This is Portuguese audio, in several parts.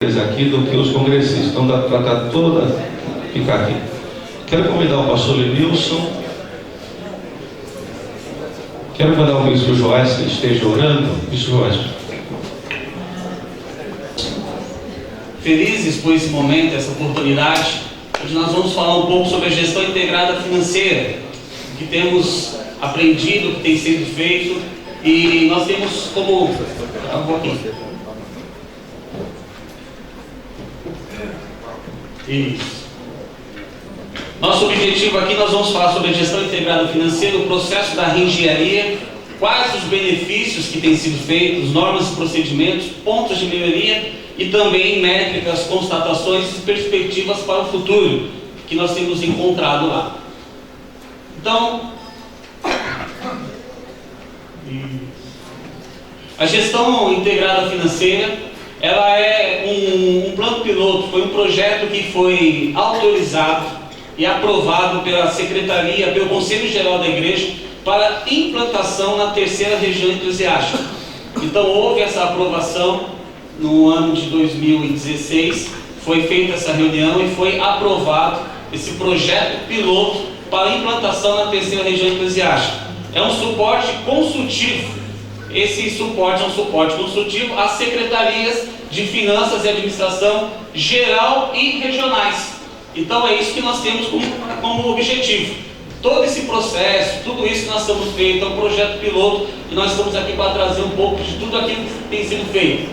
aqui do que os congressistas. Então dá para tratar toda, ficar aqui. Quero convidar o pastor Lenilson. Quero convidar o bispo Joás que esteja orando. Bispo Joás. Felizes por esse momento, essa oportunidade, hoje nós vamos falar um pouco sobre a gestão integrada financeira, o que temos aprendido, o que tem sido feito, e nós temos como... Isso. Nosso objetivo aqui, nós vamos falar sobre a gestão integrada financeira, o processo da reengenharia, quais os benefícios que têm sido feitos, normas e procedimentos, pontos de melhoria e também métricas, constatações e perspectivas para o futuro que nós temos encontrado lá. Então, a gestão integrada financeira, ela é um plano piloto, foi um projeto que foi autorizado e aprovado pela Secretaria, pelo Conselho Geral da Igreja, para implantação na terceira região eclesiástica. Então houve essa aprovação no ano de 2016, foi feita essa reunião e foi aprovado esse projeto piloto para implantação na terceira região eclesiástica. É um suporte consultivo. Esse suporte é um suporte consultivo às secretarias de finanças e administração geral e regionais. Então é isso que nós temos como objetivo. Todo esse processo, tudo isso que nós estamos feito, é um projeto piloto e nós estamos aqui para trazer um pouco de tudo aquilo que tem sido feito.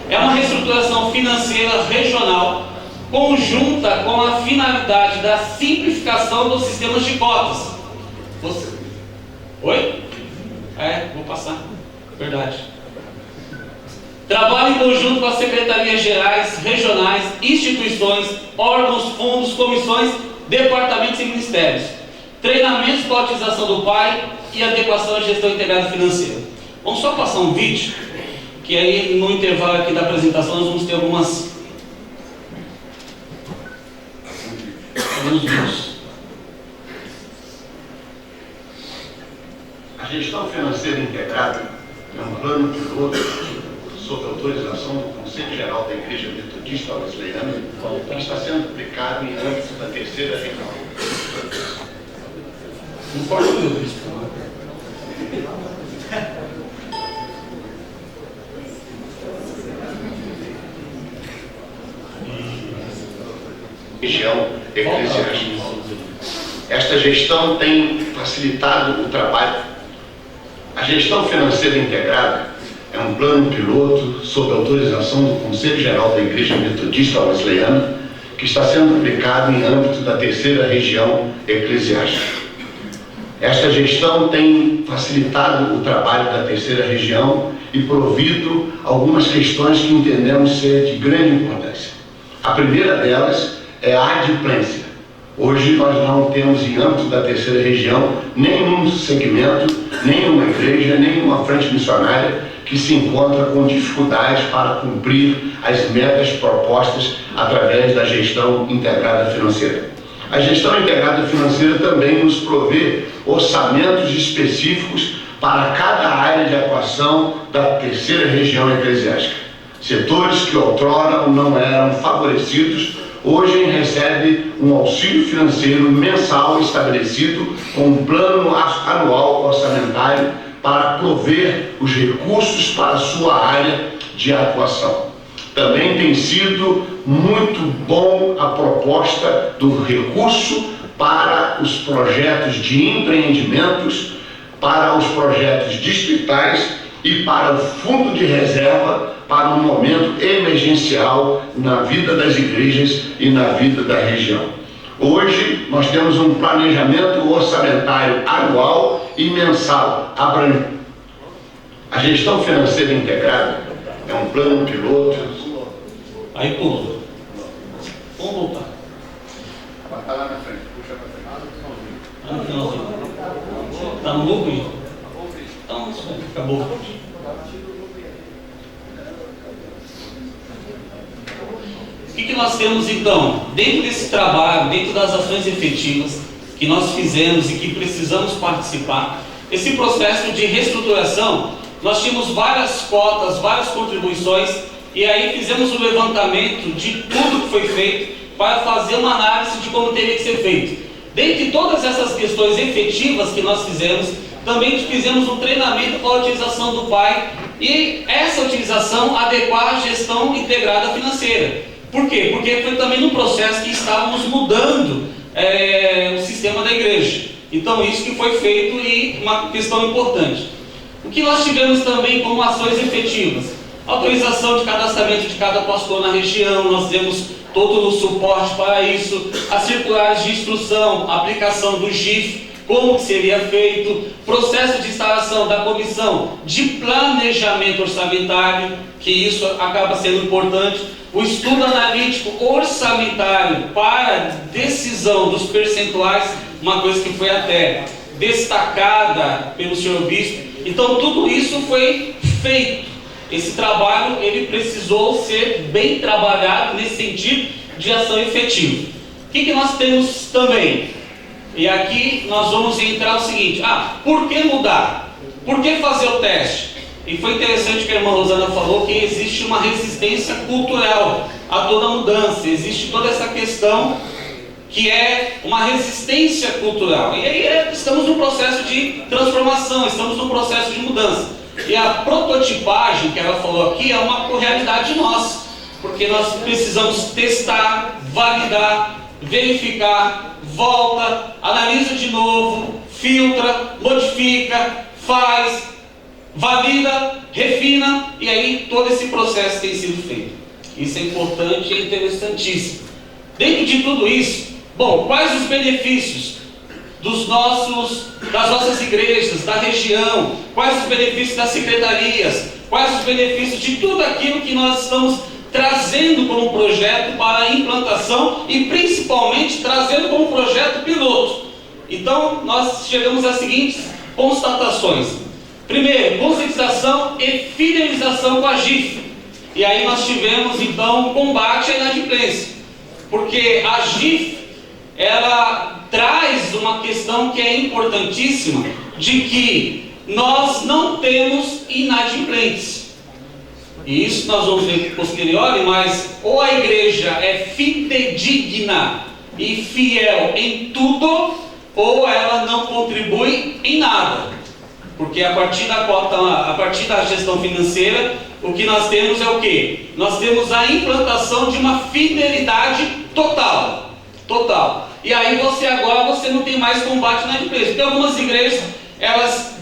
É uma reestruturação financeira regional conjunta com a finalidade da simplificação dos sistemas de cotas. Oi? Vou passar. Verdade. Trabalho em conjunto com as secretarias gerais, regionais, instituições, órgãos, fundos, comissões, departamentos e ministérios. Treinamentos para a utilização do PAI e adequação à gestão integrada financeira. Vamos só passar um vídeo, que aí no intervalo aqui da apresentação nós vamos ter alguns vídeos. A gestão financeira integrada é um plano piloto sob autorização do Conselho Geral da Igreja Metodista Wesleyana, que está sendo aplicado em âmbito da terceira região. Não pode ver isso. Região eclesiástica. Esta gestão tem facilitado o trabalho. A gestão financeira integrada é um plano piloto sob autorização do Conselho Geral da Igreja Metodista Wesleyana, que está sendo aplicado em âmbito da terceira região eclesiástica. Esta gestão tem facilitado o trabalho da terceira região e provido algumas questões que entendemos ser de grande importância. A primeira delas é a adimplência. Hoje nós não temos em âmbito da terceira região nenhum segmento, nenhuma igreja, nenhuma frente missionária que se encontra com dificuldades para cumprir as metas propostas através da gestão integrada financeira. A gestão integrada financeira também nos provê orçamentos específicos para cada área de atuação da terceira região eclesiástica. Setores que outrora não eram favorecidos hoje recebe um auxílio financeiro mensal estabelecido com um plano anual orçamentário para prover os recursos para a sua área de atuação. Também tem sido muito bom a proposta do recurso para os projetos de empreendimentos, para os projetos distritais e para o fundo de reserva para um momento emergencial na vida das igrejas e na vida da região. Hoje nós temos um planejamento orçamentário anual e mensal. A gestão financeira integrada é um plano piloto. Aí pula. Vamos voltar. Está lá na frente, puxa para frente. No finalzinho. Está no lucro, Igor? Então, acabou. O que nós temos então? Dentro desse trabalho, dentro das ações efetivas que nós fizemos e que precisamos participar, esse processo de reestruturação, nós tínhamos várias cotas, várias contribuições E aí fizemos um levantamento de tudo que foi feito para fazer uma análise de como teria que ser feito. Dentre todas essas questões efetivas que nós fizemos, também fizemos um treinamento para a utilização do PAI e essa utilização adequar à gestão integrada financeira. Por quê? Porque foi também num processo que estávamos mudando o sistema da igreja. Então isso que foi feito e uma questão importante. O que nós tivemos também como ações efetivas? Autorização de cadastramento de cada pastor na região, nós demos todo o suporte para isso, as circulares de instrução, aplicação do GIF, como que seria feito, processo de instalação da comissão de planejamento orçamentário, que isso acaba sendo importante, o estudo analítico orçamentário para decisão dos percentuais, uma coisa que foi até destacada pelo senhor bispo. Então tudo isso foi feito. Esse trabalho ele precisou ser bem trabalhado nesse sentido de ação efetiva. O que nós temos também? E aqui nós vamos entrar o seguinte: por que mudar? Por que fazer o teste? E foi interessante que a irmã Rosana falou que existe uma resistência cultural a toda mudança, existe toda essa questão que é uma resistência cultural. E aí estamos num processo de transformação, estamos num processo de mudança. E a prototipagem que ela falou aqui é uma realidade nossa, porque nós precisamos testar, validar, verificar, volta, analisa de novo, filtra, modifica, faz, valida, refina, e aí todo esse processo tem sido feito. Isso é importante e interessantíssimo. Dentro de tudo isso, bom, quais os benefícios das nossas igrejas, da região, quais os benefícios das secretarias, quais os benefícios de tudo aquilo que nós estamos trazendo como projeto para a implantação e principalmente trazendo como projeto piloto. Então nós chegamos às seguintes constatações. Primeiro, conscientização e fidelização com a GIF. E aí nós tivemos então um combate à inadimplência, porque a GIF ela traz uma questão que é importantíssima, de que nós não temos inadimplentes. E isso nós vamos ver posterior, mas ou a igreja é fidedigna e fiel em tudo, ou ela não contribui em nada. Porque a partir da gestão financeira, o que nós temos é o quê? Nós temos a implantação de uma fidelidade total. E aí você não tem mais combate na inadimplência. Porque algumas igrejas, elas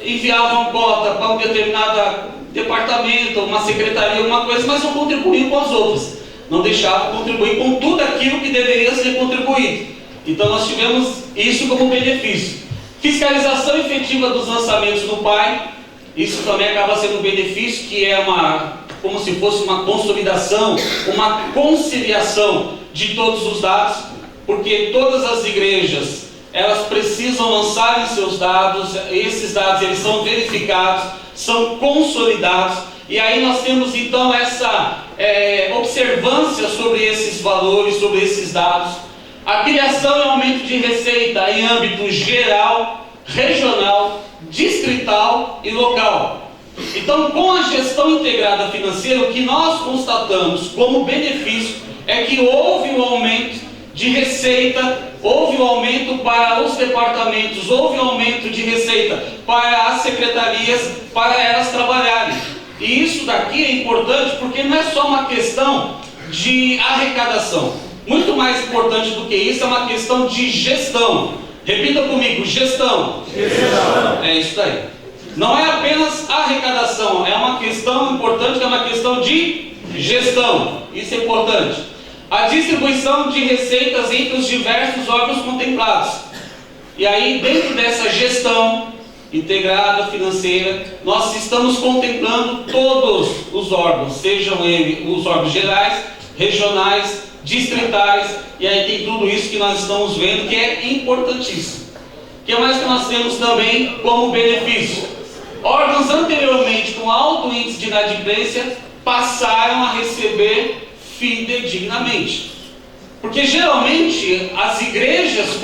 enviavam cota para um determinado departamento, uma secretaria, alguma coisa, mas não contribuíam com as outras. Não deixavam contribuir com tudo aquilo que deveria ser contribuído. Então nós tivemos isso como benefício. Fiscalização efetiva dos lançamentos no PAI, isso também acaba sendo um benefício, que é como se fosse uma consolidação, uma conciliação de todos os dados, porque todas as igrejas, elas precisam lançar seus dados, esses dados eles são verificados, são consolidados, e aí nós temos então essa observância sobre esses valores, sobre esses dados. A criação e aumento de receita em âmbito geral, regional, distrital e local. Então, com a gestão integrada financeira, o que nós constatamos como benefício é que houve um aumento de receita, houve um aumento para os departamentos, houve um aumento de receita para as secretarias, para elas trabalharem. E isso daqui é importante porque não é só uma questão de arrecadação. Muito mais importante do que isso é uma questão de gestão. Repita comigo, gestão. É isso aí. Não é apenas arrecadação, é uma questão importante, que é uma questão de gestão. Isso é importante. A distribuição de receitas entre os diversos órgãos contemplados. E aí, dentro dessa gestão integrada financeira, nós estamos contemplando todos os órgãos, sejam eles os órgãos gerais, regionais, distritais, e aí tem tudo isso que nós estamos vendo, que é importantíssimo. O que mais que nós temos também como benefício? Órgãos anteriormente com alto índice de inadimplência passaram a receber fidedignamente. Porque geralmente as igrejas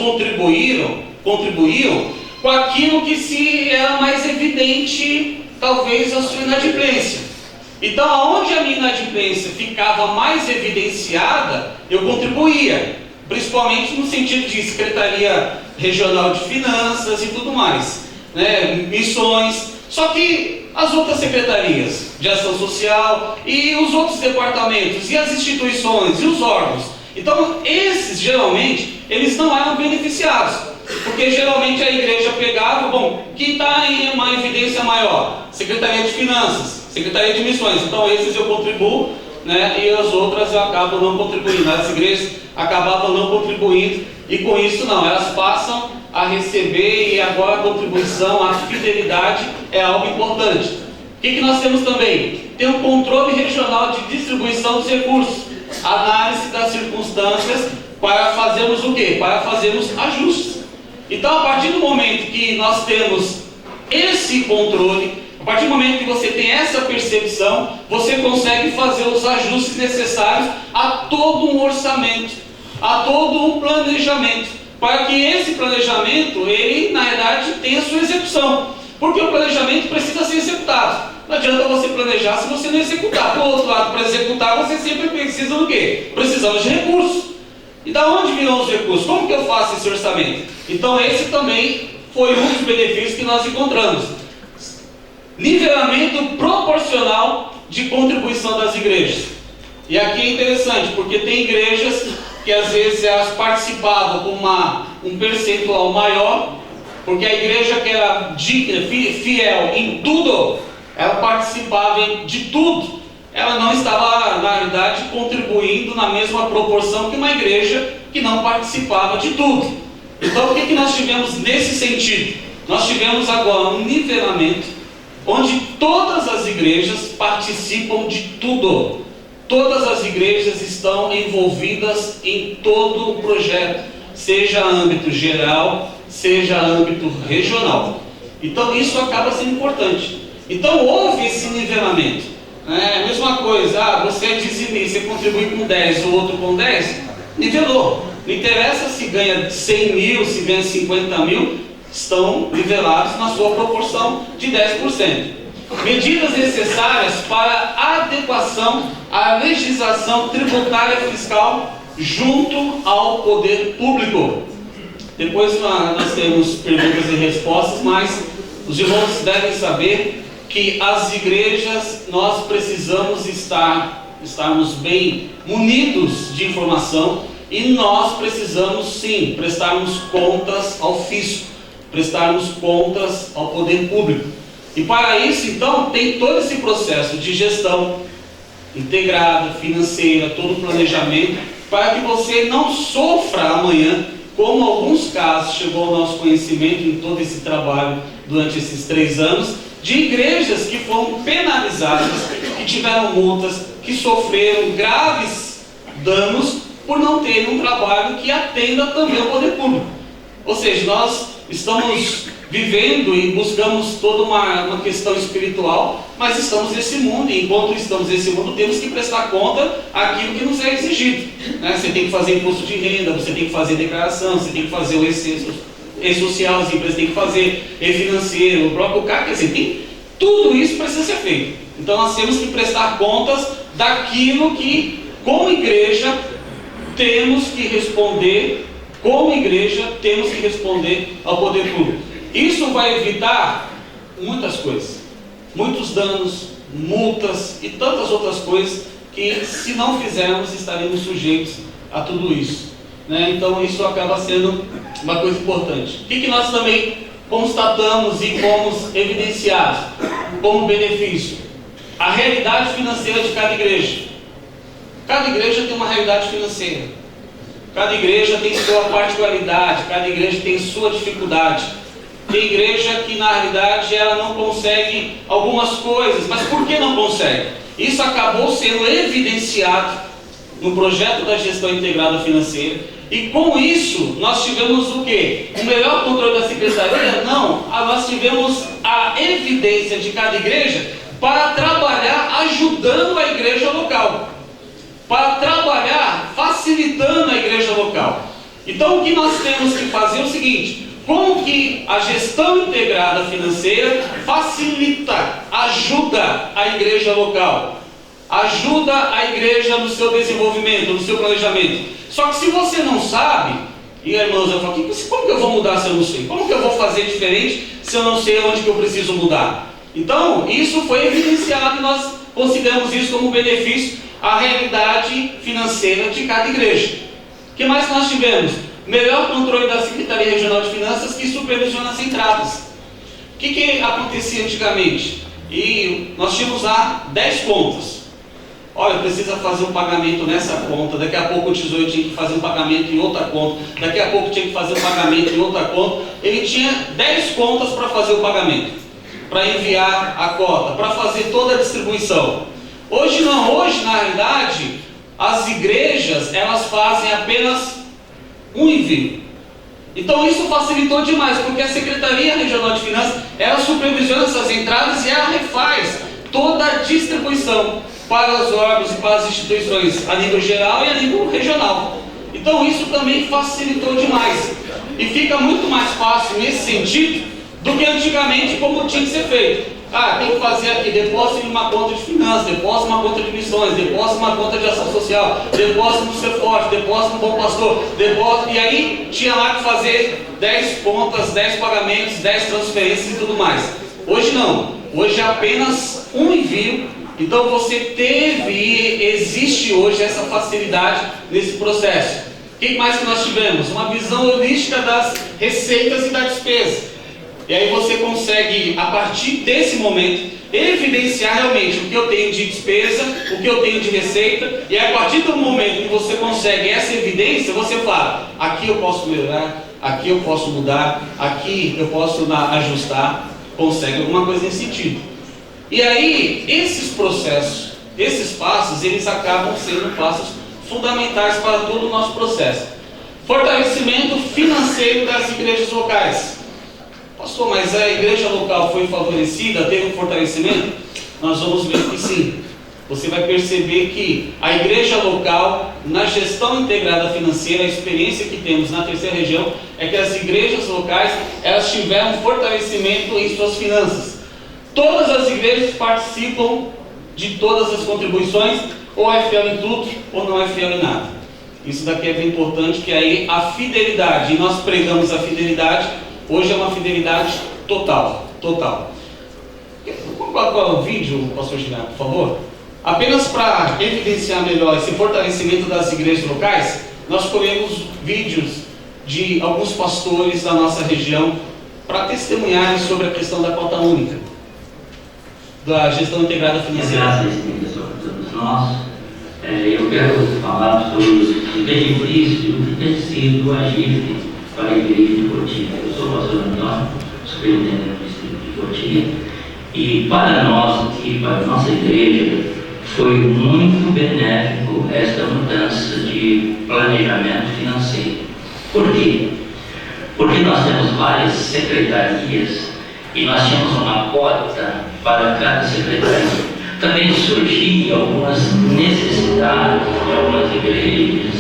contribuíam com aquilo que se era mais evidente, talvez, a sua inadimplência. Então, aonde a minha inadimplência ficava mais evidenciada, eu contribuía, principalmente no sentido de Secretaria Regional de Finanças e tudo mais, né? Missões. Só que as outras secretarias de ação social e os outros departamentos e as instituições e os órgãos, então esses geralmente eles não eram beneficiados, porque geralmente a igreja pegava, bom, quem está em uma evidência maior? Secretaria de Finanças, Secretaria de Missões, então esses eu contribuo, né, e as outras eu acabo não contribuindo. As igrejas acabavam não contribuindo, e com isso não, elas passam a receber, e agora a contribuição, a fidelidade é algo importante. O que nós temos também? Tem um controle regional de distribuição dos recursos, análise das circunstâncias para fazermos o quê? Para fazermos ajustes. Então, a partir do momento que nós temos esse controle, a partir do momento que você tem essa percepção, você consegue fazer os ajustes necessários a todo um orçamento, a todo um planejamento, para que esse planejamento, ele, na verdade, tenha sua execução. Porque o planejamento precisa ser executado. Não adianta você planejar se você não executar. Por outro lado, para executar, você sempre precisa do quê? Precisamos de recursos. E da onde virão os recursos? Como que eu faço esse orçamento? Então, esse também foi um dos benefícios que nós encontramos. Nivelamento proporcional de contribuição das igrejas. E aqui é interessante, porque tem igrejas que às vezes elas participavam com um percentual maior, porque a igreja que era digna, fiel em tudo, ela participava de tudo, ela não estava, na realidade, contribuindo na mesma proporção que uma igreja que não participava de tudo. Então, o que nós tivemos nesse sentido? Nós tivemos agora um nivelamento onde todas as igrejas participam de tudo. Todas as igrejas estão envolvidas em todo o projeto, seja âmbito geral, seja âmbito regional. Então isso acaba sendo importante. Então houve esse nivelamento. É a mesma coisa, você é dizimista, você contribui com 10, o outro com 10, nivelou. Não interessa se ganha 100 mil, se ganha 50 mil, estão nivelados na sua proporção de 10%. Medidas necessárias para adequação à legislação tributária fiscal junto ao poder público. Depois nós temos perguntas e respostas, mas os irmãos devem saber que as igrejas, nós precisamos estarmos bem munidos de informação, e nós precisamos sim prestarmos contas ao fisco, prestarmos contas ao poder público. E para isso, então, tem todo esse processo de gestão integrada, financeira, todo o planejamento, para que você não sofra amanhã, como alguns casos chegou ao nosso conhecimento em todo esse trabalho durante esses 3 anos, de igrejas que foram penalizadas, que tiveram multas, que sofreram graves danos por não terem um trabalho que atenda também ao poder público. Ou seja, nós estamos vivendo e buscamos toda uma questão espiritual, mas estamos nesse mundo, e enquanto estamos nesse mundo, temos que prestar conta àquilo que nos é exigido, né? Você tem que fazer imposto de renda, você tem que fazer declaração, você tem que fazer o E-social, as empresas têm que fazer E-financeiro, o próprio CAC, quer dizer, tudo isso precisa ser feito. Então nós temos que prestar contas daquilo que, como igreja, temos que responder, como igreja, temos que responder ao poder público. Isso vai evitar muitas coisas, muitos danos, multas e tantas outras coisas que, se não fizermos, estaremos sujeitos a tudo isso, né? Então isso acaba sendo uma coisa importante. O que nós também constatamos e fomos evidenciados como benefício? A realidade financeira de cada igreja. Cada igreja tem uma realidade financeira, cada igreja tem sua particularidade, cada igreja tem sua dificuldade. Tem igreja que, na realidade, ela não consegue algumas coisas, mas por que não consegue? Isso acabou sendo evidenciado no projeto da gestão integrada financeira, e com isso nós tivemos o quê? O melhor controle da secretaria? Não, nós tivemos a evidência de cada igreja para trabalhar ajudando a igreja local, para trabalhar facilitando a igreja local. Então o que nós temos que fazer é o seguinte: como que a gestão integrada financeira facilita ajuda a igreja local, ajuda a igreja no seu desenvolvimento, no seu planejamento. Só que se você não sabe, e irmãos, eu falo, como que eu vou mudar se eu não sei? Como que eu vou fazer diferente se eu não sei onde que eu preciso mudar? Então, isso foi evidenciado e nós consideramos isso como benefício à realidade financeira de cada igreja. O que mais nós tivemos? Melhor controle da Secretaria Regional de Finanças, que supervisiona as entradas. O que acontecia antigamente? E nós tínhamos lá 10 contas. Olha, precisa fazer um pagamento nessa conta, daqui a pouco o tesouro tinha que fazer um pagamento em outra conta, daqui a pouco tinha que fazer um pagamento em outra conta. Ele tinha 10 contas para fazer o pagamento, para enviar a cota, para fazer toda a distribuição. Hoje não, hoje na realidade, as igrejas, elas fazem apenas um envio. Então isso facilitou demais, porque a Secretaria Regional de Finanças, ela supervisiona essas entradas e ela refaz toda a distribuição para os órgãos e para as instituições a nível geral e a nível regional. Então isso também facilitou demais. E fica muito mais fácil nesse sentido do que antigamente como tinha que ser feito. Tem que fazer aqui, depósito em uma conta de finanças, depósito em uma conta de missões, depósito em uma conta de ação social, depósito no Ser Forte, depósito no Bom Pastor, depósito, e aí tinha lá que fazer 10 contas, 10 pagamentos, 10 transferências e tudo mais. Hoje não, hoje é apenas um envio. Então você existe hoje essa facilidade nesse processo. O que mais que nós tivemos? Uma visão holística das receitas e da despesa. E aí você consegue, a partir desse momento, evidenciar realmente o que eu tenho de despesa, o que eu tenho de receita, e a partir do momento que você consegue essa evidência, você fala, aqui eu posso melhorar, aqui eu posso mudar, aqui eu posso ajustar, consegue alguma coisa nesse sentido. E aí, esses processos, esses passos, eles acabam sendo passos fundamentais para todo o nosso processo. Fortalecimento financeiro das igrejas locais. Pastor, mas a igreja local foi favorecida, teve um fortalecimento? Nós vamos ver que sim. Você vai perceber que a igreja local, na gestão integrada financeira, a experiência que temos na terceira região, é que as igrejas locais, elas tiveram um fortalecimento em suas finanças. Todas as igrejas participam de todas as contribuições, ou é fiel em tudo, ou não é fiel em nada. Isso daqui é bem importante, que aí a fidelidade, e nós pregamos a fidelidade, hoje é uma fidelidade total. Qual é o vídeo, pastor Gilberto, por favor? Apenas para evidenciar melhor esse fortalecimento das igrejas locais, nós escolhemos vídeos de alguns pastores da nossa região para testemunharem sobre a questão da cota única, da gestão integrada financeira. Graças a todos nós. Eu quero falar sobre o benefício que tem sido agir para a igreja de Cotia. Eu sou o pastor Antônio, superintendente do distrito de Cotia, e para nós aqui, para a nossa igreja, foi muito benéfico esta mudança de planejamento financeiro. Por quê? Porque nós temos várias secretarias e nós tínhamos uma cota para cada secretaria. Também surgiam algumas necessidades de algumas igrejas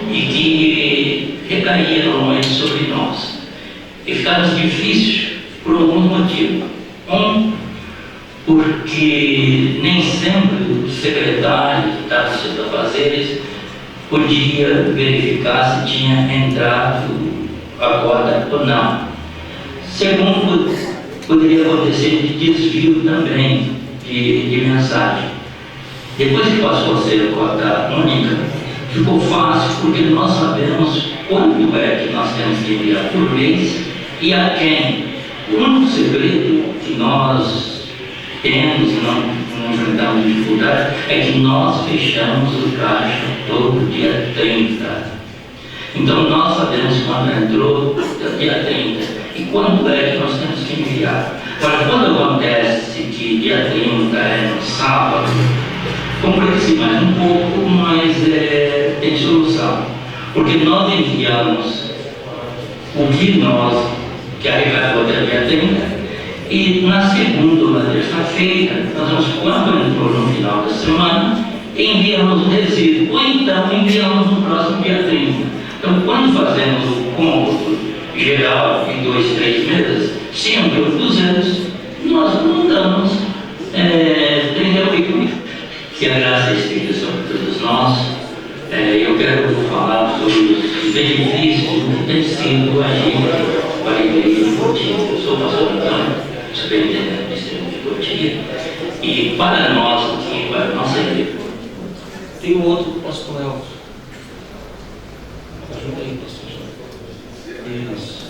e que recaíam normalmente sobre nós. E ficava difícil por alguns motivos. Porque nem sempre o secretário que estava nos seus afazeres podia verificar se tinha entrado a cota ou não. Segundo, poderia acontecer de desvio também de mensagem. Depois que passou a ser a cota única, ficou fácil, porque nós sabemos quanto é que nós temos que enviar por mês e a quem. O único segredo que nós temos e não enfrentamos dificuldade é que nós fechamos o caixa todo dia 30. Então nós sabemos quando entrou dia 30 e quando é que nós temos que enviar. Agora, quando acontece que dia 30 é no sábado, complica-se mais um pouco, mas tem solução. Porque nós enviamos o que arrecadou até dia 30, e na segunda ou na terça-feira, nós vamos, quando entrou no final da semana, enviamos o resíduo, ou então enviamos no próximo dia 30. Então, quando fazemos o cômputo geral em 2, 3 meses, se entrou 200, nós mandamos falar sobre os benefícios que tem sido a gente para a igreja de Cotia. Eu sou o pastor Antônio, superintendente do distrito de Cotia, e para nós aqui, para a nossa igreja. Tem um outro pastor Elvio. Ajuda aí, pastor João. Isso.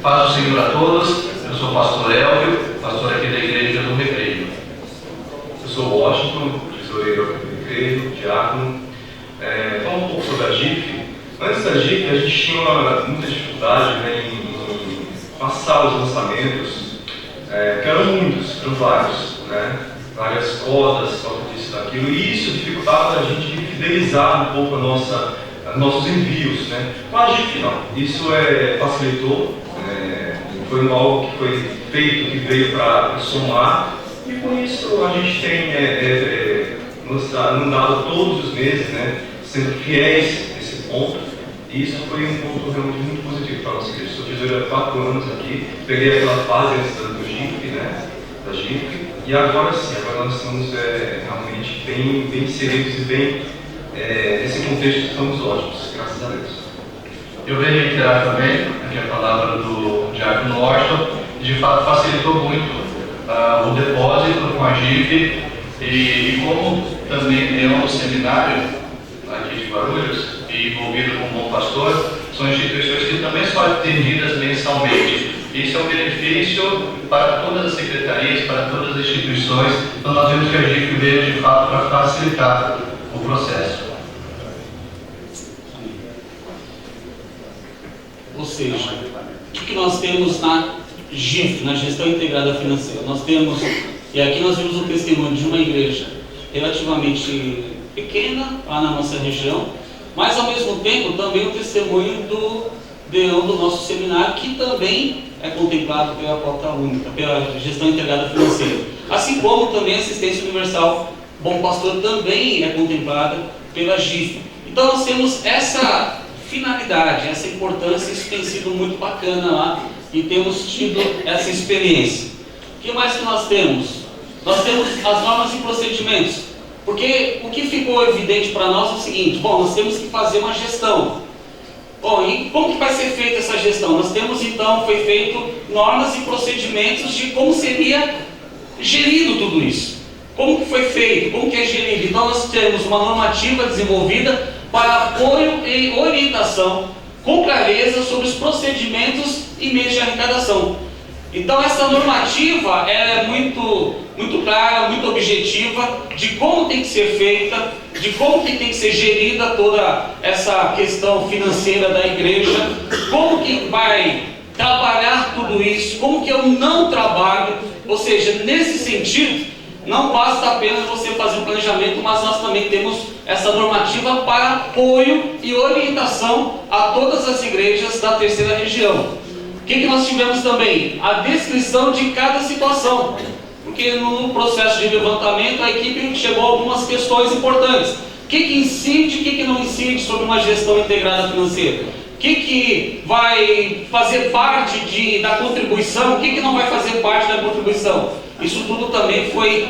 Paz do Senhor a todos, eu sou o pastor Elvio, pastor aqui da Igreja do Recreio. Eu sou o Washington, tesoureiro do Recreio, diácono. Falar um pouco sobre a GIF. Antes da GIF, a gente tinha muita dificuldade, né, em passar os lançamentos, que eram muitos, eram vários, né, várias cotas, cotas disso, daquilo, e isso dificultava a gente fidelizar um pouco nossos envios, né. Com a GIF não, isso facilitou. Foi algo que foi feito, que veio para somar, e com isso a gente tem andado todos os meses, né, sendo fiéis nesse ponto, e isso foi um ponto realmente muito positivo para a nossa igreja. Sou tesoureiro há 4 anos aqui, peguei aquela fase antes do GIF, né, da GIF, e agora sim, agora nós estamos realmente bem inseridos e bem nesse contexto estamos ótimos, graças a Deus. Eu venho reiterar também aqui a palavra do diácono Washington, de fato facilitou muito o depósito com a GIF, e como também é um seminário aqui de Guarulhos, e envolvido com um bom pastor, são instituições que também são atendidas mensalmente. Isso é um benefício para todas as secretarias, para todas as instituições, então nós vemos que a GIF veio de fato para facilitar o processo. Ou seja, o que nós temos na GIF, na Gestão Integrada Financeira? Nós temos, e aqui nós vimos o testemunho de uma igreja relativamente pequena lá na nossa região, mas ao mesmo tempo também o testemunho do DEAN do nosso seminário, que também é contemplado pela cota única, pela Gestão Integrada Financeira. Assim como também a Assistência Universal Bom Pastor também é contemplada pela GIF. Então nós temos essa finalidade, essa importância, isso tem sido muito bacana lá e temos tido essa experiência. O que mais que nós temos? Nós temos as normas e procedimentos, porque o que ficou evidente para nós é o seguinte: bom, nós temos que fazer uma gestão. Bom, e como que vai ser feita essa gestão? Nós temos então, foi feito normas e procedimentos de como seria gerido tudo isso. Como que foi feito, como que é gerido. Então nós temos uma normativa desenvolvida para apoio e orientação com clareza sobre os procedimentos e meios de arrecadação. Então essa normativa é muito clara, muito objetiva de como tem que ser feita, de como que tem que ser gerida toda essa questão financeira da igreja, como que vai trabalhar tudo isso, como que eu não trabalho. Ou seja, nesse sentido, não basta apenas você fazer um planejamento, mas nós também temos essa normativa para apoio e orientação a todas as igrejas da terceira região. O que nós tivemos também? A descrição de cada situação, porque no processo de levantamento a equipe chegou a algumas questões importantes. O que incide, o que não incide sobre uma gestão integrada financeira? O que vai fazer parte da contribuição, o que não vai fazer parte da contribuição? Isso tudo também foi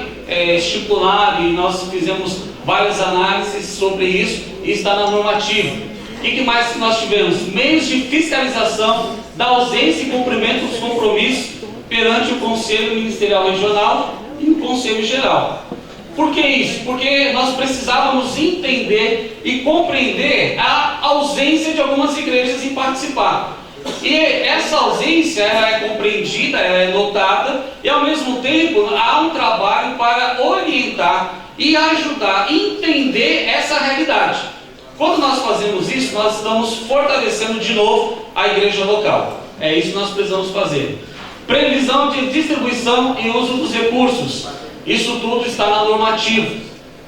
estipulado e nós fizemos várias análises sobre isso e está na normativa. O que mais que nós tivemos? Meios de fiscalização da ausência e cumprimento dos compromissos perante o Conselho Ministerial Regional e o Conselho Geral. Por que isso? Porque nós precisávamos entender e compreender a ausência de algumas igrejas em participar. E essa ausência ela é compreendida, ela é notada, e ao mesmo tempo há um trabalho para orientar e ajudar a entender essa realidade. Quando nós fazemos isso, nós estamos fortalecendo de novo a igreja local. É isso que nós precisamos fazer. Previsão de distribuição e uso dos recursos. Isso tudo está na normativa.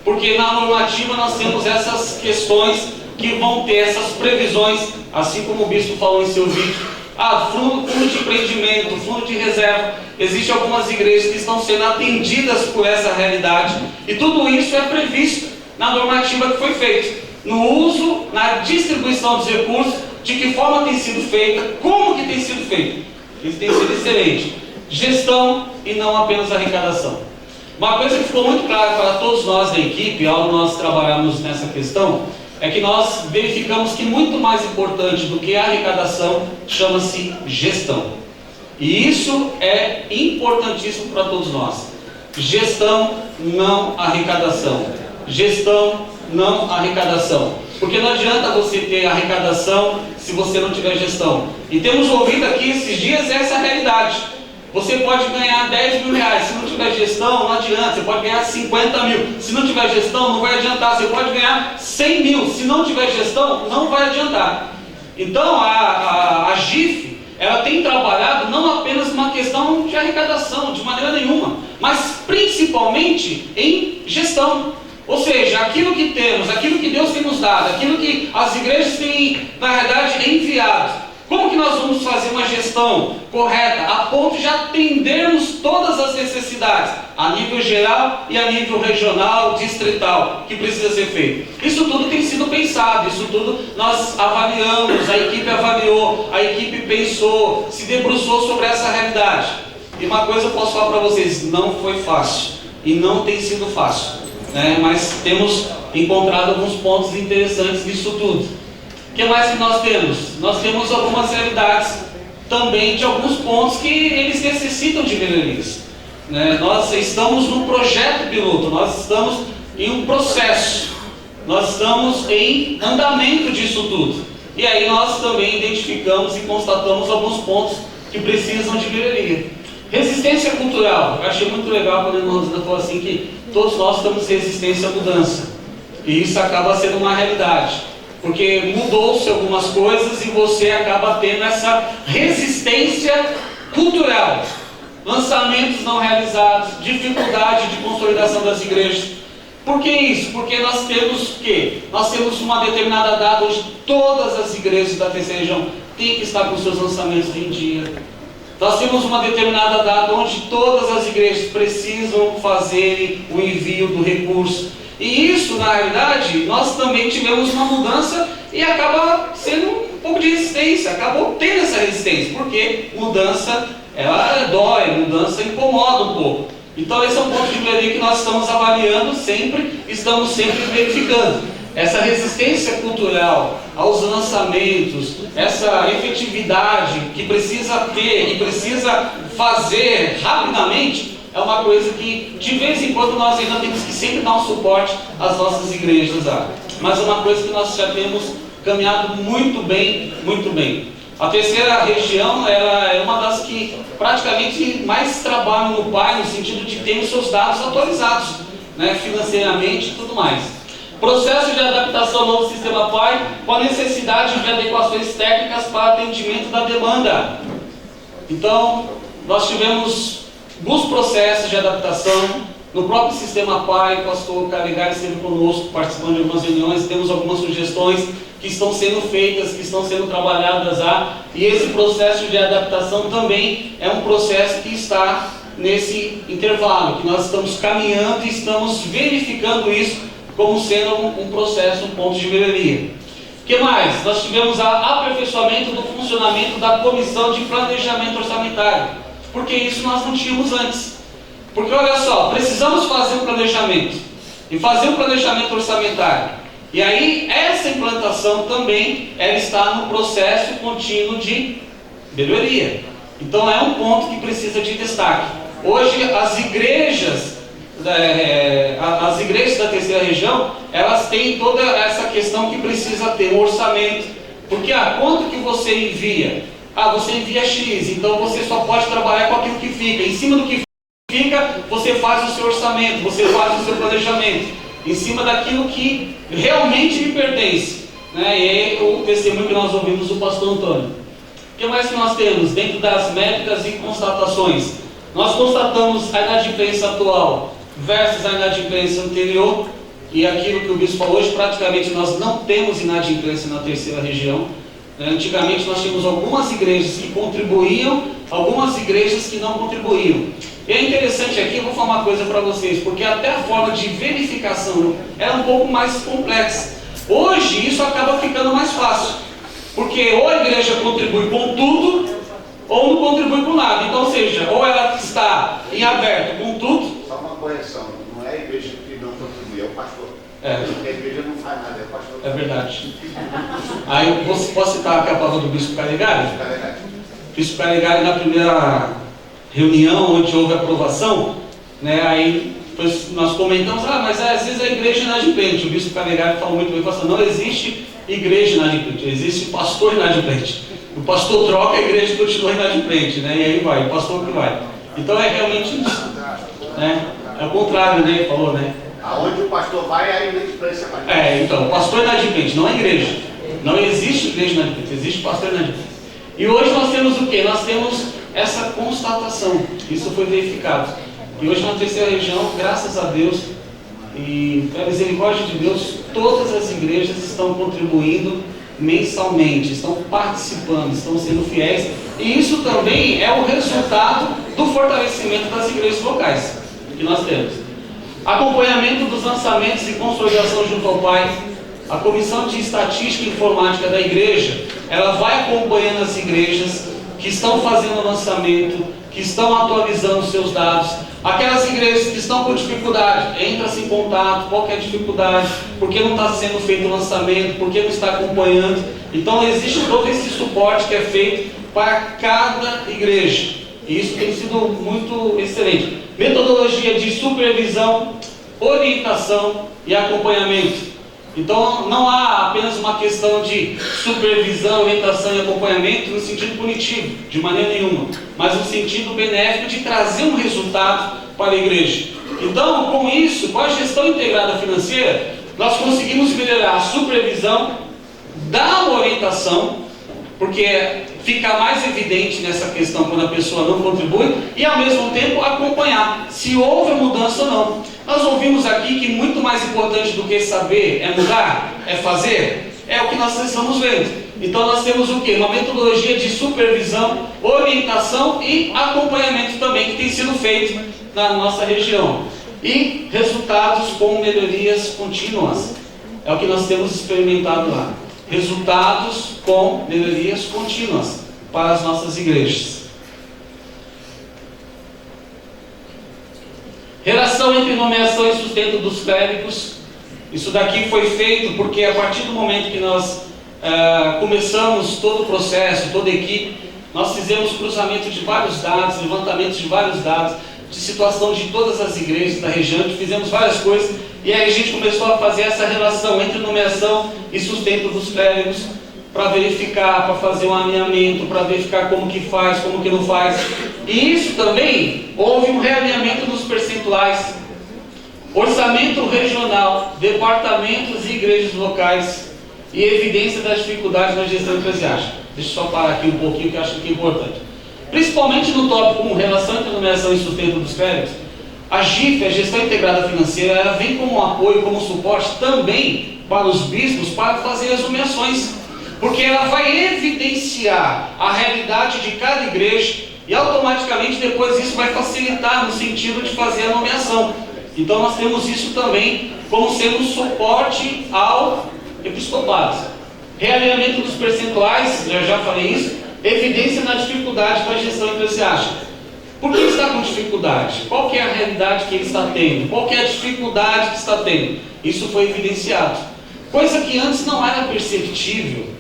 Porque na normativa nós temos essas questões que vão ter essas previsões, assim como o bispo falou em seu vídeo. Fundo de empreendimento, fundo de reserva. Existem algumas igrejas que estão sendo atendidas por essa realidade. E tudo isso é previsto na normativa que foi feita. No uso, na distribuição dos recursos, de que forma tem sido feita, como que tem sido feito. Isso tem sido excelente. Gestão e não apenas arrecadação. Uma coisa que ficou muito clara para todos nós da equipe, ao nós trabalharmos nessa questão, é que nós verificamos que muito mais importante do que a arrecadação chama-se gestão. E isso é importantíssimo para todos nós. Gestão, não arrecadação. Gestão, não arrecadação. Porque não adianta você ter arrecadação se você não tiver gestão. E temos ouvido aqui esses dias essa realidade. Você pode ganhar 10 mil reais, se não tiver gestão, não adianta. Você pode ganhar 50 mil, se não tiver gestão, não vai adiantar. Você pode ganhar 100 mil, se não tiver gestão, não vai adiantar. Então a GIF, ela tem trabalhado não apenas uma questão de arrecadação, de maneira nenhuma, mas principalmente em gestão. Ou seja, aquilo que temos, aquilo que Deus tem nos dado, aquilo que as igrejas têm, na verdade, enviado, como que nós vamos fazer uma gestão correta, a ponto de atendermos todas as necessidades, a nível geral e a nível regional, distrital, que precisa ser feito? Isso tudo tem sido pensado, isso tudo nós avaliamos, a equipe avaliou, a equipe pensou, se debruçou sobre essa realidade. E uma coisa eu posso falar para vocês, não foi fácil, e não tem sido fácil, né? Mas temos encontrado alguns pontos interessantes nisso tudo. O que mais que nós temos? Nós temos algumas realidades também de alguns pontos que eles necessitam de melhorias, né? Nós estamos num projeto piloto, nós estamos em um processo, nós estamos em andamento disso tudo. E aí nós também identificamos e constatamos alguns pontos que precisam de melhoria. Resistência cultural. Eu achei muito legal quando a irmã Rosana falou assim que todos nós temos resistência à mudança. E isso acaba sendo uma realidade. Porque mudou-se algumas coisas e você acaba tendo essa resistência cultural. Lançamentos não realizados, dificuldade de consolidação das igrejas. Por que isso? Porque nós temos o quê? Nós temos uma determinada data onde todas as igrejas da terceira região têm que estar com seus lançamentos em dia. Nós temos uma determinada data onde todas as igrejas precisam fazer o envio do recurso. E isso, na realidade, nós também tivemos uma mudança e acaba sendo um pouco de resistência, acabou tendo essa resistência, porque mudança, ela dói, mudança incomoda um pouco. Então esse é um ponto de melhoria que nós estamos avaliando sempre, estamos sempre verificando. Essa resistência cultural aos lançamentos, essa efetividade que precisa ter e precisa fazer rapidamente, é uma coisa que de vez em quando nós ainda temos que sempre dar um suporte às nossas igrejas lá. Mas é uma coisa que nós já temos caminhado muito bem, muito bem. A terceira região, ela é uma das que praticamente mais trabalham no PAI, no sentido de ter os seus dados atualizados, né, financeiramente e tudo mais. Processo de adaptação ao novo sistema PAI, com a necessidade de adequações técnicas para atendimento da demanda. Então, nós tivemos alguns processos de adaptação no próprio sistema PAI. O pastor Caligari esteve conosco, participando de algumas reuniões, temos algumas sugestões que estão sendo feitas, que estão sendo trabalhadas lá, e esse processo de adaptação também é um processo que está nesse intervalo, que nós estamos caminhando e estamos verificando isso como sendo um processo, um ponto de melhoria. O que mais? Nós tivemos o aperfeiçoamento do funcionamento da Comissão de Planejamento Orçamentário, porque isso nós não tínhamos antes. Porque olha só, precisamos fazer um planejamento, e fazer um planejamento orçamentário. E aí, essa implantação também, ela está no processo contínuo de melhoria. Então é um ponto que precisa de destaque. Hoje, as igrejas da terceira região, elas têm toda essa questão que precisa ter um orçamento. Porque quanto que você envia? Você envia X, então você só pode trabalhar com aquilo que fica. Em cima do que fica, você faz o seu orçamento, você faz o seu planejamento, em cima daquilo que realmente lhe pertence, né? E é o testemunho que nós ouvimos do pastor Antônio. O que mais que nós temos dentro das métricas e constatações? Nós constatamos a inadimplência atual versus a inadimplência anterior, e aquilo que o bispo falou, hoje praticamente nós não temos inadimplência na terceira região. Antigamente nós tínhamos algumas igrejas que contribuíam, algumas igrejas que não contribuíam. E é interessante aqui, eu vou falar uma coisa para vocês, porque até a forma de verificação era um pouco mais complexa. Hoje isso acaba ficando mais fácil, porque ou a igreja contribui com tudo, ou não contribui com nada. Então, ou seja, ou ela está em aberto com tudo, correção, não é a igreja que não contribui, é o pastor. É. Porque a igreja não faz nada, é o pastor. É verdade. Aí eu posso citar aqui a palavra do Bispo Calegari? O Bispo Calegari, na primeira reunião onde houve aprovação, né, aí nós comentamos, mas às vezes a igreja é inadimplente. O Bispo Calegari falou muito bem, falou, não existe igreja inadimplente, existe pastor inadimplente. O pastor troca, a igreja continua inadimplente, né, e aí vai, o pastor que vai. Então é realmente isso, né? É o contrário, né, ele falou, né? Aonde o pastor vai, a inadimplência vai. Então, o pastor é inadimplente, não a igreja. Não existe igreja inadimplente, existe pastor inadimplente. E hoje nós temos o quê? Nós temos essa constatação, isso foi verificado. E hoje na terceira região, graças a Deus, e pela misericórdia de Deus, todas as igrejas estão contribuindo mensalmente, estão participando, estão sendo fiéis. E isso também é o resultado do fortalecimento das igrejas locais que nós temos. Acompanhamento dos lançamentos e consolidação junto ao Pai. A Comissão de Estatística e Informática da igreja, ela vai acompanhando as igrejas que estão fazendo o lançamento, que estão atualizando seus dados. Aquelas igrejas que estão com dificuldade, entra-se em contato, qual que é a dificuldade, por que não está sendo feito o lançamento, por que não está acompanhando. Então existe todo esse suporte que é feito para cada igreja. E isso tem sido muito excelente. Metodologia de supervisão, orientação e acompanhamento. Então não há apenas uma questão de supervisão, orientação e acompanhamento no sentido punitivo, de maneira nenhuma, mas no sentido benéfico de trazer um resultado para a igreja. Então, com isso, com a gestão integrada financeira, nós conseguimos melhorar a supervisão, dar uma orientação, porque fica mais evidente nessa questão quando a pessoa não contribui, e ao mesmo tempo acompanhar se houve mudança ou não. Nós ouvimos aqui que muito mais importante do que saber é mudar, é fazer, é o que nós estamos vendo. Então nós temos o quê? Uma metodologia de supervisão, orientação e acompanhamento também que tem sido feito na nossa região. E resultados com melhorias contínuas. É o que nós temos experimentado lá. Resultados com melhorias contínuas para as nossas igrejas. Relação entre nomeação e sustento dos clérigos. Isso daqui foi feito porque a partir do momento que nós começamos todo o processo, toda a equipe, nós fizemos cruzamento de vários dados, levantamento de vários dados, de situação de todas as igrejas da região, fizemos várias coisas, e aí a gente começou a fazer essa relação entre nomeação e sustento dos clérigos, para verificar, para fazer um alinhamento, para verificar como que faz, como que não faz. E isso também, houve um realinhamento dos percentuais, orçamento regional, departamentos e igrejas locais, e evidência das dificuldades na gestão eclesiástica. Deixa eu só parar aqui um pouquinho, que eu acho que é importante. Principalmente no tópico 1, relação entre nomeação e sustento dos clérigos, a GIF, a Gestão Integrada Financeira, ela vem como um apoio, como suporte também para os bispos, para fazer as nomeações. Porque ela vai evidenciar a realidade de cada igreja e automaticamente depois isso vai facilitar no sentido de fazer a nomeação. Então nós temos isso também como sendo um suporte ao episcopado. Realinhamento dos percentuais, eu já falei isso, evidência na dificuldade da gestão eclesiástica. Por que está com dificuldade? Qual que é a realidade que ele está tendo? Qual que é a dificuldade que está tendo? Isso foi evidenciado. Coisa que antes não era perceptível,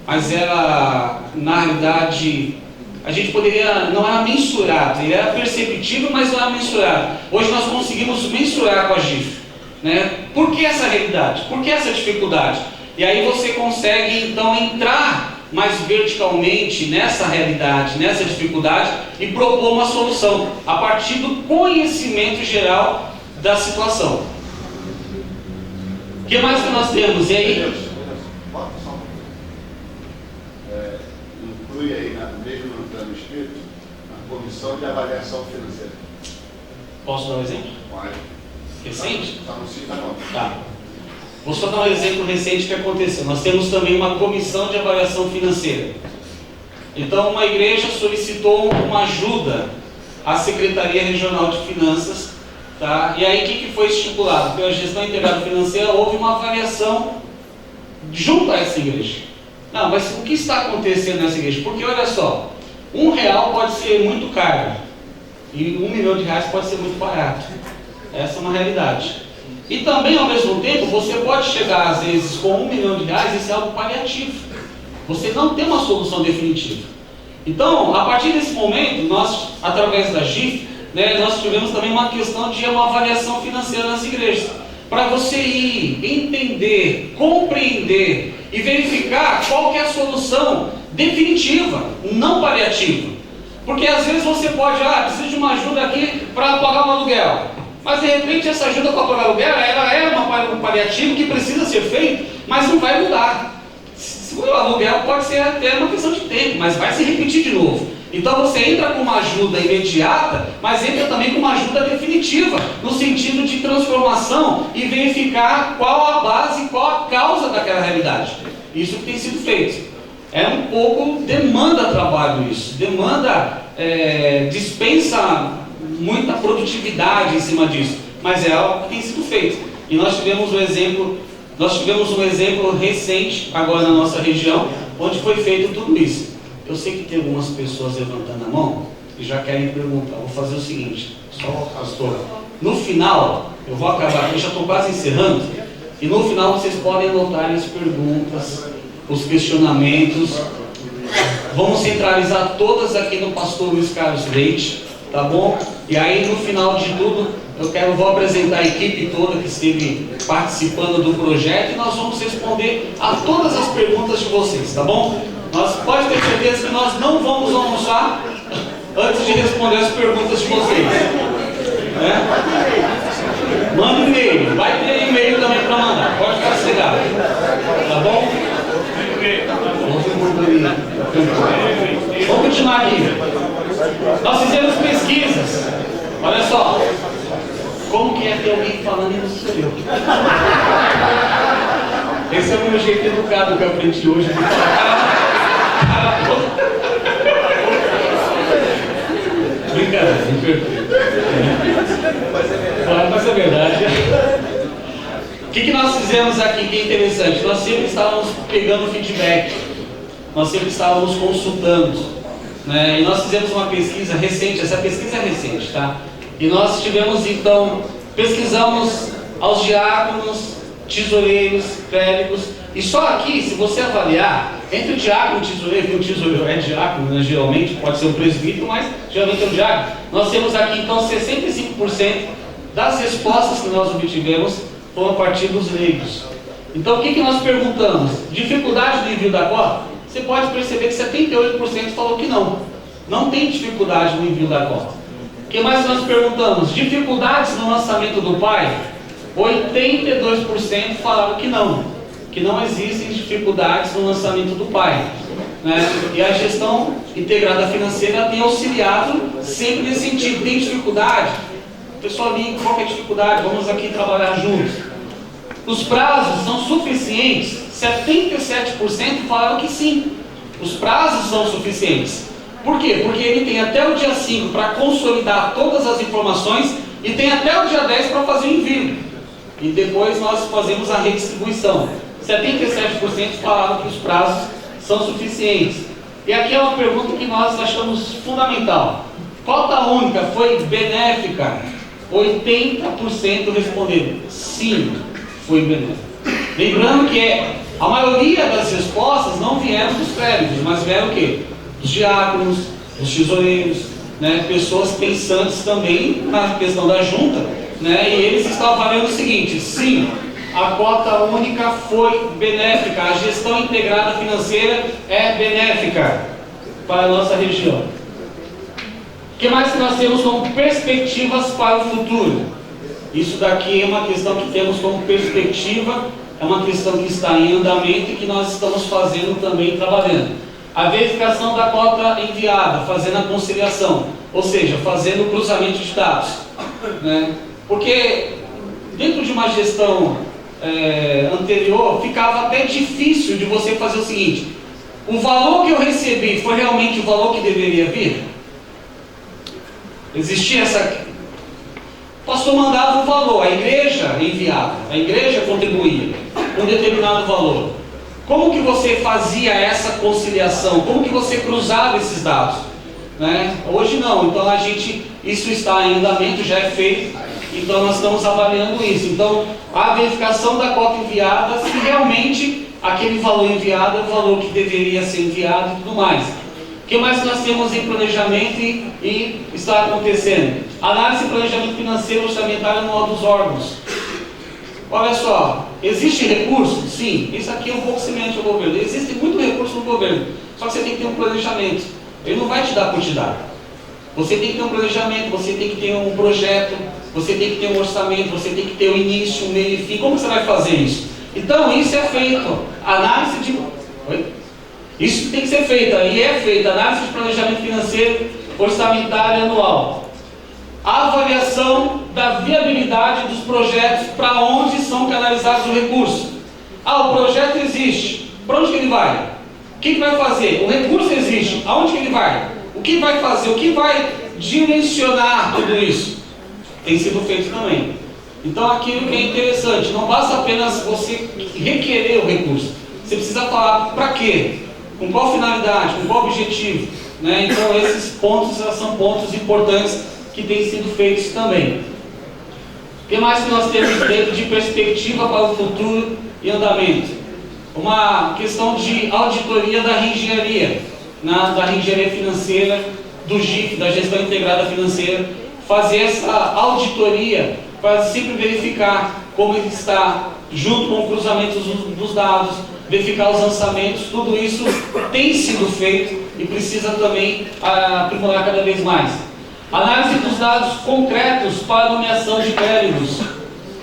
mas era, na realidade, a gente poderia, não era mensurado, ele era perceptível, mas não era mensurado. Hoje nós conseguimos mensurar com a GIF, né? Por que essa realidade? Por que essa dificuldade? E aí você consegue, então, entrar mais verticalmente nessa realidade, nessa dificuldade, e propor uma solução, a partir do conhecimento geral da situação. O que mais que nós temos? E aí? Inclui aí, mesmo no plano escrito, a comissão de avaliação financeira. Posso dar um exemplo? Pode. Recente? Só não cita não. Tá. Vou só dar um exemplo recente que aconteceu. Nós temos também uma comissão de avaliação financeira. Então, uma igreja solicitou uma ajuda à Secretaria Regional de Finanças, tá? E aí, o que foi estipulado? Pela gestão integrada financeira, houve uma avaliação junto a essa igreja. Não, mas o que está acontecendo nessa igreja? Porque, olha só, R$1 pode ser muito caro, e R$1 milhão pode ser muito barato. Essa é uma realidade. E também, ao mesmo tempo, você pode chegar, às vezes, com R$1 milhão e isso é algo paliativo. Você não tem uma solução definitiva. Então, a partir desse momento, nós, através da GIF, né, nós tivemos também uma questão de uma avaliação financeira nas igrejas. Para você ir, entender, compreender e verificar qual que é a solução definitiva, não paliativa. Porque às vezes você pode, preciso de uma ajuda aqui para pagar um aluguel. Mas de repente essa ajuda para pagar o aluguel, ela é um paliativo que precisa ser feito, mas não vai mudar. O aluguel pode ser até uma questão de tempo, mas vai se repetir de novo. Então você entra com uma ajuda imediata, mas entra também com uma ajuda definitiva, no sentido de transformação e verificar qual a base, qual a causa daquela realidade. Isso que tem sido feito. É um pouco, demanda trabalho isso, dispensa muita produtividade em cima disso, mas é algo que tem sido feito. E nós tivemos um exemplo recente, agora na nossa região, onde foi feito tudo isso. Eu sei que tem algumas pessoas levantando a mão e já querem perguntar. Vou fazer o seguinte, só pastor, no final, eu vou acabar aqui, já estou quase encerrando, e no final vocês podem anotar as perguntas, os questionamentos. Vamos centralizar todas aqui no pastor Luiz Carlos Leite, tá bom? E aí no final de tudo, vou apresentar a equipe toda que esteve participando do projeto e nós vamos responder a todas as perguntas de vocês, tá bom? Nós pode ter certeza que nós não vamos almoçar antes de responder as perguntas de vocês. Manda um e-mail, vai ter e-mail também para mandar, pode ficar sossegado, tá bom? Vamos continuar aqui. Nós fizemos pesquisas. Olha só. Como que é ter alguém falando e não sou eu? Esse é o meu jeito educado que eu aprendi hoje. Brincadeira, me perdoe. Mas é verdade. O que nós fizemos aqui que é interessante? Nós sempre estávamos pegando feedback, nós sempre estávamos consultando, né? E nós fizemos uma pesquisa recente, essa pesquisa é recente, tá? E nós tivemos então, pesquisamos aos diáconos, tesoureiros, clérigos, e só aqui, se você avaliar, entre o diácono e o tesoureiro, o tesoureiro é diácono, né? Geralmente, pode ser um presbítero, mas geralmente é um diácono, nós temos aqui então 65% das respostas que nós obtivemos foram a partir dos leigos. Então o que nós perguntamos? Dificuldade do envio da cota? Você pode perceber que 78% falou que não. Não tem dificuldade no envio da cota. O que mais nós perguntamos? Dificuldades no lançamento do pai? 82% falaram que não existem dificuldades no lançamento do pai, né? E a gestão integrada financeira tem auxiliado sempre nesse sentido. Tem dificuldade? Pessoal, qual que é a dificuldade? Vamos aqui trabalhar juntos. Os prazos são suficientes? 77% falaram que sim. Os prazos são suficientes. Por quê? Porque ele tem até o dia 5 para consolidar todas as informações e tem até o dia 10 para fazer o envio. E depois nós fazemos a redistribuição. 77% falaram que os prazos são suficientes. E aqui é uma pergunta que nós achamos fundamental. Cota única foi benéfica? 80% responderam sim, foi benéfico. Lembrando que a maioria das respostas não vieram dos clérigos, mas vieram o quê? Dos diáconos, dos tesoureiros, né? Pessoas pensantes também na questão da junta, né? E eles estavam avaliando o seguinte: sim, a cota única foi benéfica, a gestão integrada financeira é benéfica para a nossa região. O que mais que nós temos como perspectivas para o futuro? Isso daqui é uma questão que temos como perspectiva, é uma questão que está em andamento e que nós estamos fazendo também, trabalhando. A verificação da cota enviada, fazendo a conciliação, ou seja, fazendo o cruzamento de dados, né? Porque dentro de uma gestão anterior, ficava até difícil de você fazer o seguinte: o valor que eu recebi foi realmente o valor que deveria vir? Existia essa... O pastor mandava um valor, a igreja enviava, a igreja contribuía com um determinado valor. Como que você fazia essa conciliação? Como que você cruzava esses dados? Né? Hoje não, então isso está em andamento, já é feito, Então nós estamos avaliando isso. Então a verificação da cota enviada, se realmente aquele valor enviado é o valor que deveria ser enviado e tudo mais. O que mais nós temos em planejamento e está acontecendo? Análise e planejamento financeiro orçamentário anual dos órgãos. Olha só, existe recurso? Sim, isso aqui é um pouco semelhante ao governo. Existe muito recurso no governo, só que você tem que ter um planejamento. Ele não vai te dar por te dar. Você tem que ter um planejamento, você tem que ter um projeto, você tem que ter um orçamento, você tem que ter o início, o meio e fim. Como você vai fazer isso? Então, isso é feito. Análise de... Oi? Isso tem que ser feito, e é feita. Análise de planejamento financeiro orçamentário anual. A avaliação da viabilidade dos projetos, para onde são canalizados os recursos. Ah, o projeto existe. Para onde que ele vai? O que vai fazer? O recurso existe. Aonde que ele vai? O que vai fazer? O que vai dimensionar tudo isso? Tem sido feito também. Então, aquilo que é interessante, não basta apenas você requerer o recurso. Você precisa falar para quê? Com qual finalidade? Com qual objetivo? Né? Então, esses pontos são pontos importantes que têm sido feitos também. O que mais que nós temos dentro de perspectiva para o futuro e andamento? Uma questão de auditoria da reengenharia, da reengenharia financeira, do GIF, da Gestão Integrada Financeira, fazer essa auditoria para sempre verificar como ele está, junto com o cruzamento dos dados, verificar os lançamentos, tudo isso tem sido feito e precisa também aprimorar cada vez mais. Análise dos dados concretos para a nomeação de créditos.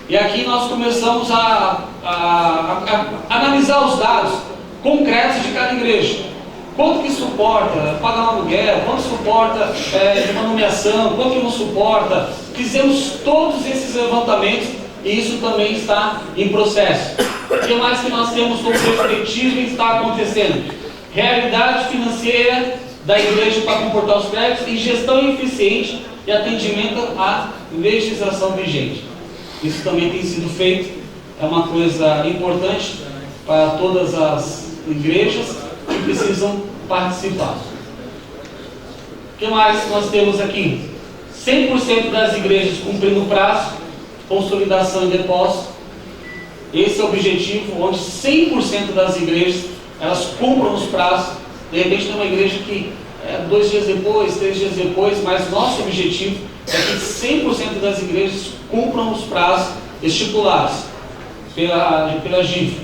E aqui nós começamos a analisar os dados concretos de cada igreja. Quanto que suporta pagar um aluguel, quanto suporta de uma nomeação, quanto que não suporta. Fizemos todos esses levantamentos e isso também está em processo. O que mais que nós temos como perspectiva e está acontecendo? Realidade financeira da igreja para comportar os créditos e gestão eficiente e atendimento à legislação vigente. Isso também tem sido feito, é uma coisa importante para todas as igrejas que precisam participar. O que mais nós temos aqui? 100% das igrejas cumprindo o prazo, consolidação e depósito. Esse é o objetivo, onde 100% das igrejas elas cumpram os prazos. De repente tem uma igreja que 2 dias depois, 3 dias depois, mas nosso objetivo é que 100% das igrejas cumpram os prazos estipulados pela GIF.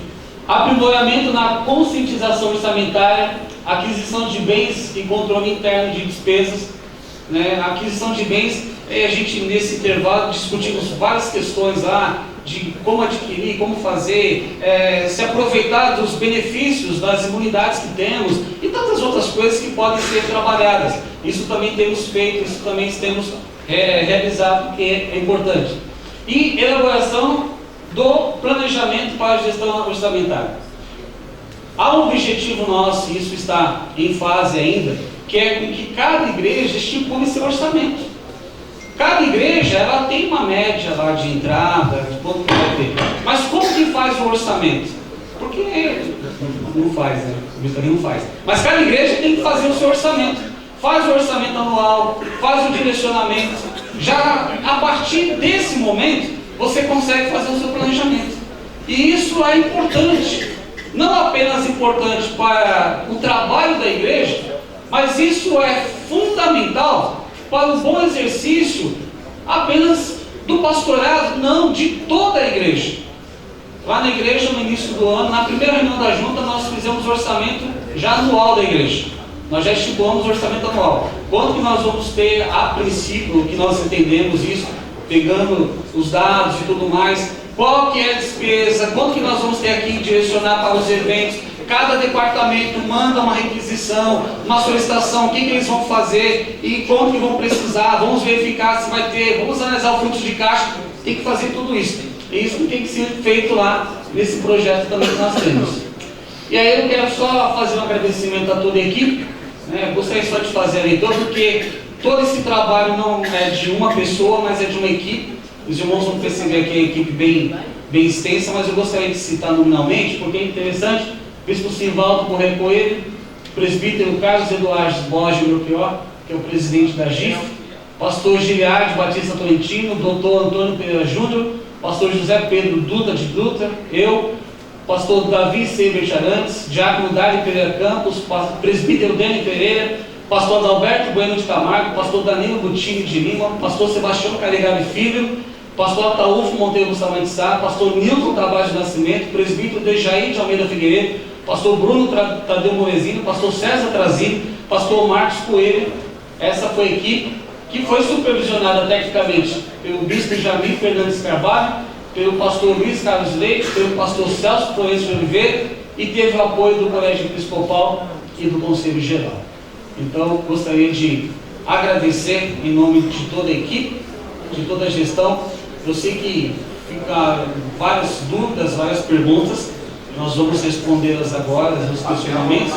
Aprimoramento na conscientização orçamentária, aquisição de bens e controle interno de despesas. Né? A aquisição de bens, a gente nesse intervalo discutimos várias questões lá, de como adquirir, como fazer, se aproveitar dos benefícios das imunidades que temos e tantas outras coisas que podem ser trabalhadas. Isso também temos feito, isso também temos realizado, que é importante. E elaboração do planejamento para a gestão orçamentária. Há um objetivo nosso, e isso está em fase ainda, que é com que cada igreja estipule seu orçamento. Cada igreja, ela tem uma média lá de entrada, de quanto que vai ter. Mas como que faz o orçamento? Porque não faz, né? O bispo não faz. Mas cada igreja tem que fazer o seu orçamento. Faz o orçamento anual, faz o direcionamento. Já a partir desse momento, você consegue fazer o seu planejamento. E isso é importante. Não apenas importante para o trabalho da igreja, mas isso é fundamental para o bom exercício apenas do pastorado, não, de toda a igreja. Lá na igreja, no início do ano, na primeira reunião da junta, nós fizemos o orçamento já anual da igreja. Nós já estipulamos o orçamento anual. Quanto que nós vamos ter a princípio, que nós entendemos isso, pegando os dados e tudo mais, qual que é a despesa, quanto que nós vamos ter aqui direcionar para os eventos. Cada departamento manda uma requisição, uma solicitação, o que eles vão fazer e quanto que vão precisar, vamos verificar se vai ter, vamos analisar o fluxo de caixa, tem que fazer tudo isso. E isso tem que ser feito lá nesse projeto também que nós temos. E aí eu quero só fazer um agradecimento a toda a equipe, né? Gostaria só de fazer a leitura, porque todo esse trabalho não é de uma pessoa, mas é de uma equipe. Os irmãos vão perceber aqui a equipe bem extensa, mas eu gostaria de citar nominalmente, porque é interessante. Bispo Simvaldo Correia Coelho, presbítero Carlos Eduardo Borges Melchior, que é o presidente da GIF, pastor Giliardi Batista Tolentino, doutor Antônio Pereira Júnior, pastor José Pedro Dutra de Dutra, eu, pastor Davi Seibert Arantes, diácono Dário Pereira Campos, presbítero Dani Pereira, pastor Adalberto Bueno de Camargo, pastor Danilo Butini de Lima, pastor Sebastião Calegari Filho, pastor Ataúfo Monteiro Bustamante de Sá, pastor Nilton Tavares de Nascimento, presbítero Dejaí de Almeida Figueiredo, pastor Bruno Tadeu Morezino, pastor César Trazini, pastor Marcos Coelho. Essa foi a equipe que foi supervisionada tecnicamente pelo bispo Jamil Fernandes Carvalho, pelo pastor Luiz Carlos Leite, pelo pastor Celso Florencio de Oliveira, e teve o apoio do Colégio Episcopal e do Conselho Geral. Então, gostaria de agradecer em nome de toda a equipe, de toda a gestão. Eu sei que ficam várias dúvidas, várias perguntas, nós vamos respondê-las agora, os questionamentos.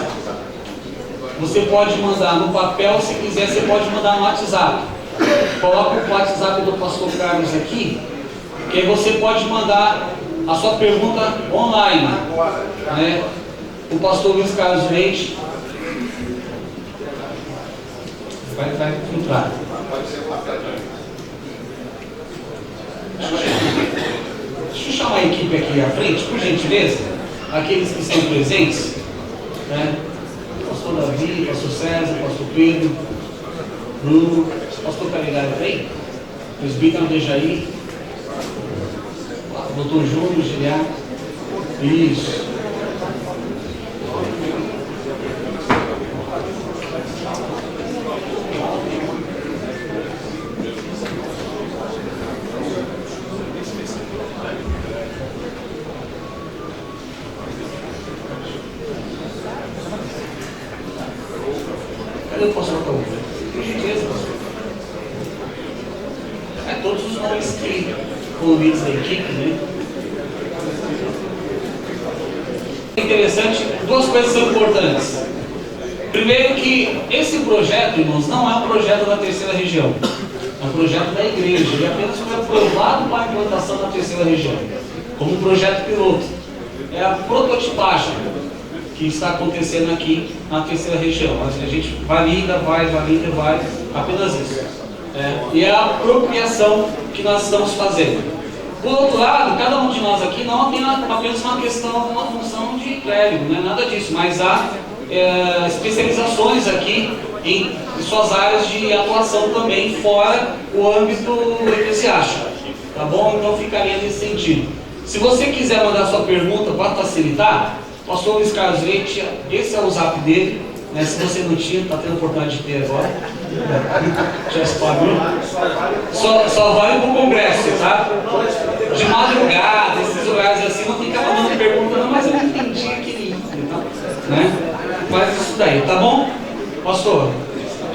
Você pode mandar no papel, se quiser, você pode mandar no WhatsApp. Coloca o WhatsApp do pastor Carlos aqui, que aí você pode mandar a sua pergunta online, né? O pastor Luiz Carlos Leite vai filtrar. Deixa eu chamar a equipe aqui à frente, por gentileza, aqueles que estão presentes, né? Pastor Davi, pastor César, pastor Pedro, Bruno, pastor Calegari aí, presbítero Dejaí, doutor Júnior, Giliar. Isso. Cadê o pastor Ataúfo? Por gentileza, pastor. Todos os nomes que convidados da equipe, né? Interessante, duas coisas são importantes. Primeiro que esse projeto, irmãos, não é um projeto da terceira região. É um projeto da igreja. Ele apenas foi aprovado para a implantação da terceira região, como um projeto piloto. É a prototipagem que está acontecendo aqui na terceira região. A gente valida, vai, apenas isso. E é a apropriação que nós estamos fazendo. Por outro lado, cada um de nós aqui não tem apenas uma questão, uma função de clérigo, não é nada disso, mas há especializações aqui em suas áreas de atuação também, fora o âmbito eclesiástico, tá bom? Então ficaria nesse sentido. Se você quiser mandar sua pergunta para facilitar, o pastor Luiz Carlos Leite, esse é o zap dele, né? Se você não tinha, está tendo a oportunidade de ter agora. Já se pagou. Só vale para o congresso, tá? De madrugada, esses lugares assim, não fica mandando pergunta, não, mas eu não entendi aquele item, tá? Né? Faz isso daí, tá bom? Pastor,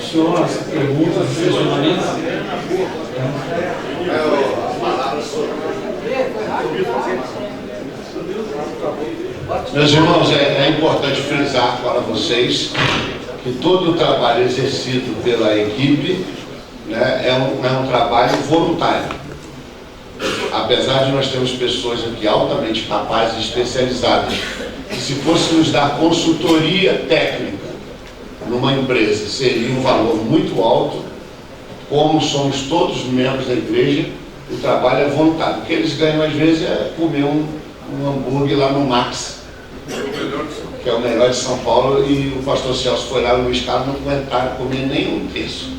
senhor, perguntas, questionamentos? Meus irmãos, é importante frisar para vocês que todo o trabalho exercido pela equipe, né, é um trabalho voluntário. Apesar de nós termos pessoas aqui altamente capazes e especializadas, que se fôssemos dar consultoria técnica numa empresa, seria um valor muito alto. Como somos todos membros da igreja, o trabalho é voluntário. O que eles ganham às vezes é comer um hambúrguer lá no Max, que é o melhor de São Paulo, e o pastor Celso foi lá e o Luiz Carlos não aguentaram comer nem um terço,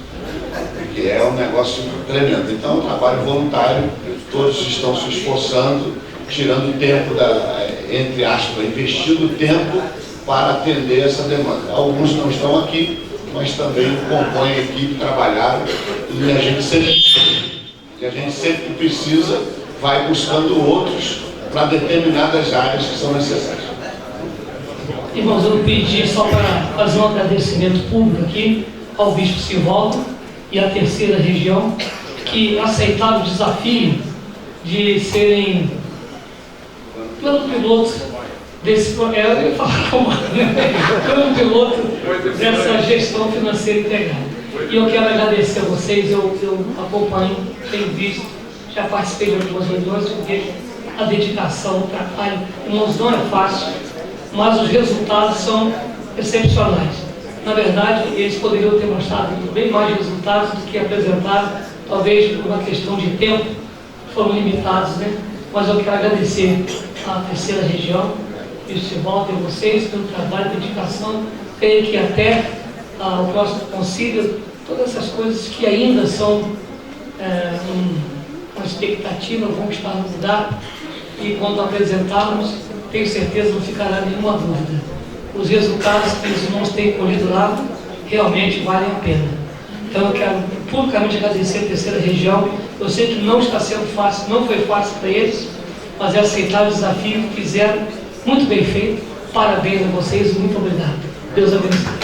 porque é um negócio tremendo. Então é um trabalho voluntário, todos estão se esforçando, tirando tempo, entre aspas, investindo tempo para atender essa demanda. Alguns não estão aqui, mas também compõem a equipe, trabalharam, e a gente sempre precisa, vai buscando outros para determinadas áreas que são necessárias. Irmãos, eu pedi só para fazer um agradecimento público aqui ao Bispo Sivaldo e à terceira região, que aceitaram o desafio de serem plano piloto desse projeto, eu ia falar como plano piloto dessa gestão financeira integrada. E eu quero agradecer a vocês, eu acompanho, tenho visto, já participei de algumas reuniões, eu vejo a dedicação, o trabalho. Irmãos, não é fácil, mas os resultados são excepcionais. Na verdade, eles poderiam ter mostrado bem mais resultados do que apresentaram, talvez por uma questão de tempo, foram limitados, né? Mas eu quero agradecer à terceira região, Bispo Sivaldo, e a vocês pelo trabalho e dedicação. Creio que até o próximo concílio, todas essas coisas que ainda são uma expectativa vão estar no lugar, e quando apresentarmos, tenho certeza não ficará nenhuma dúvida. Os resultados que os irmãos têm colhido lá realmente valem a pena. Então eu quero publicamente agradecer a terceira região. Eu sei que não está sendo fácil, não foi fácil para eles, mas é aceitar o desafio que fizeram, muito bem feito. Parabéns a vocês, muito obrigado. Deus abençoe.